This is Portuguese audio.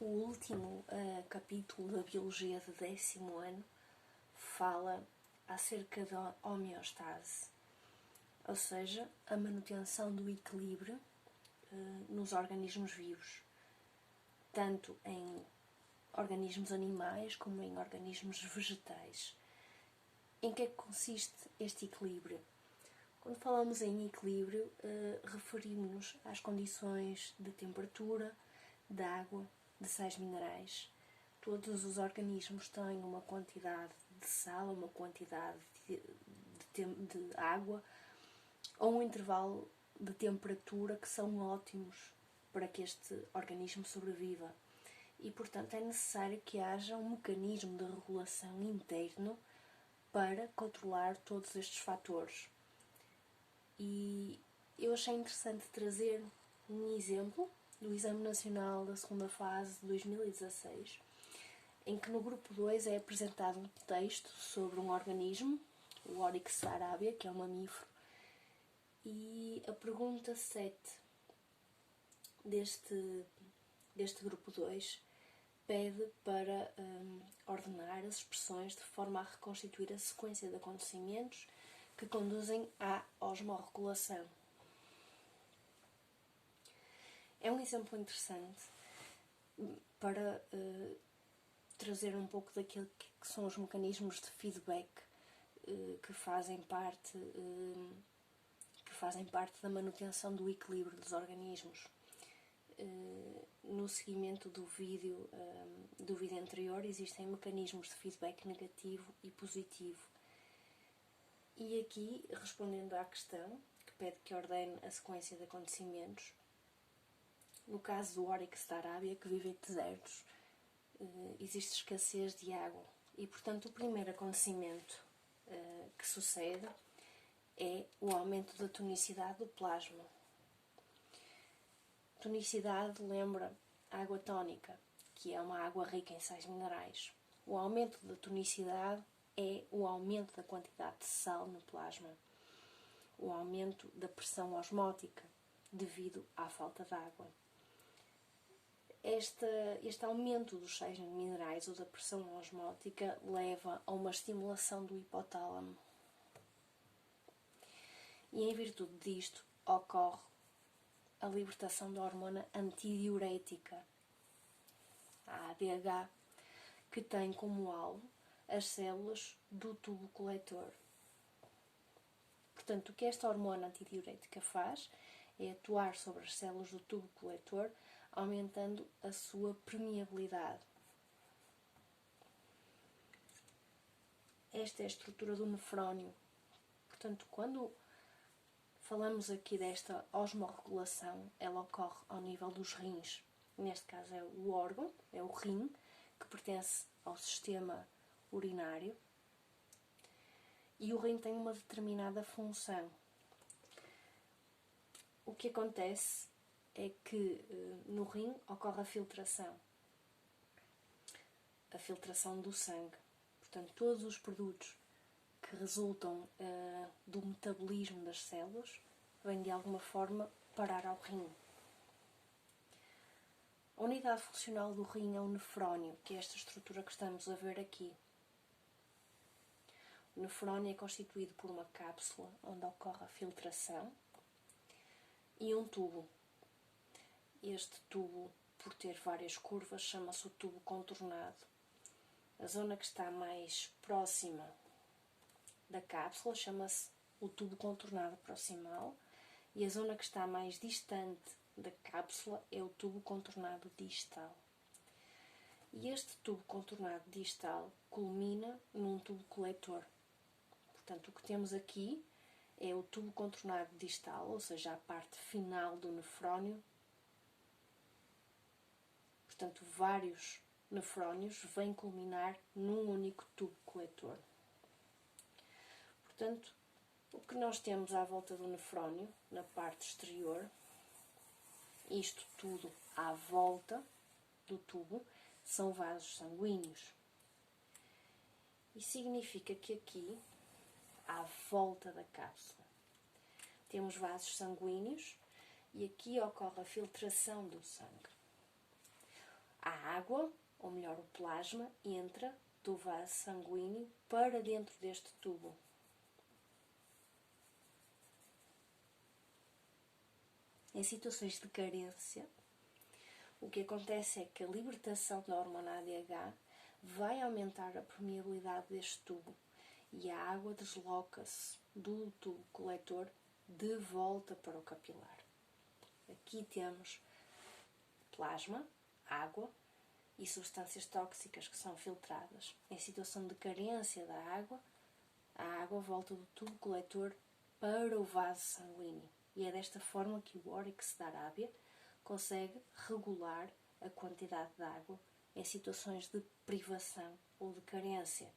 O último capítulo da Biologia do 10º ano fala acerca da homeostase, ou seja, a manutenção do equilíbrio nos organismos vivos, tanto em organismos animais como em organismos vegetais. Em que é que consiste este equilíbrio? Quando falamos em equilíbrio, referimos-nos às condições de temperatura, de água, de sais minerais. Todos os organismos têm uma quantidade de sal, uma quantidade de água ou um intervalo de temperatura que são ótimos para que este organismo sobreviva. E, portanto, é necessário que haja um mecanismo de regulação interno para controlar todos estes fatores. E eu achei interessante trazer um exemplo do Exame Nacional da segunda fase de 2016, em que no grupo 2 é apresentado um texto sobre um organismo, o Oryx arabia, que é um mamífero, e a pergunta 7 deste grupo 2 pede para ordenar as expressões de forma a reconstituir a sequência de acontecimentos que conduzem à osmorregulação. É um exemplo interessante para trazer um pouco daquilo que são os mecanismos de feedback que fazem parte da manutenção do equilíbrio dos organismos. No seguimento do vídeo anterior existem mecanismos de feedback negativo e positivo. E aqui, respondendo à questão, que pede que ordene a sequência de acontecimentos, no caso do Oryx da Arábia, que vive em desertos, existe escassez de água. E, portanto, o primeiro acontecimento que sucede é o aumento da tonicidade do plasma. Tonicidade lembra a água tónica, que é uma água rica em sais minerais. O aumento da tonicidade é o aumento da quantidade de sal no plasma. O aumento da pressão osmótica, devido à falta de água. Este aumento dos sais minerais ou da pressão osmótica leva a uma estimulação do hipotálamo. E em virtude disto ocorre a libertação da hormona antidiurética, a ADH, que tem como alvo as células do tubo coletor. Portanto, o que esta hormona antidiurética faz é atuar sobre as células do tubo coletor, aumentando a sua permeabilidade. Esta é a estrutura do nefrónio. Portanto, quando falamos aqui desta osmorregulação, ela ocorre ao nível dos rins. Neste caso é o órgão, é o rim, que pertence ao sistema urinário. E o rim tem uma determinada função. O que acontece é que no rim ocorre a filtração do sangue. Portanto, todos os produtos que resultam do metabolismo das células vêm de alguma forma parar ao rim. A unidade funcional do rim é o nefrónio, que é esta estrutura que estamos a ver aqui. O nefrónio é constituído por uma cápsula onde ocorre a filtração e um tubo. Este tubo, por ter várias curvas, chama-se o tubo contornado. A zona que está mais próxima da cápsula chama-se o tubo contornado proximal e a zona que está mais distante da cápsula é o tubo contornado distal. E este tubo contornado distal culmina num tubo coletor. Portanto, o que temos aqui é o tubo contornado distal, ou seja, a parte final do nefrónio. Portanto, vários nefrónios vêm culminar num único tubo coletor. Portanto, o que nós temos à volta do nefrónio, na parte exterior, isto tudo à volta do tubo, são vasos sanguíneos. Isso significa que aqui, à volta da cápsula, temos vasos sanguíneos e aqui ocorre a filtração do sangue. A água, ou melhor, o plasma, entra do vaso sanguíneo para dentro deste tubo. Em situações de carência, o que acontece é que a libertação da hormona ADH vai aumentar a permeabilidade deste tubo e a água desloca-se do tubo coletor de volta para o capilar. Aqui temos plasma, água e substâncias tóxicas que são filtradas. Em situação de carência da água, a água volta do tubo coletor para o vaso sanguíneo. E é desta forma que o Oryx da Arábia consegue regular a quantidade de água em situações de privação ou de carência.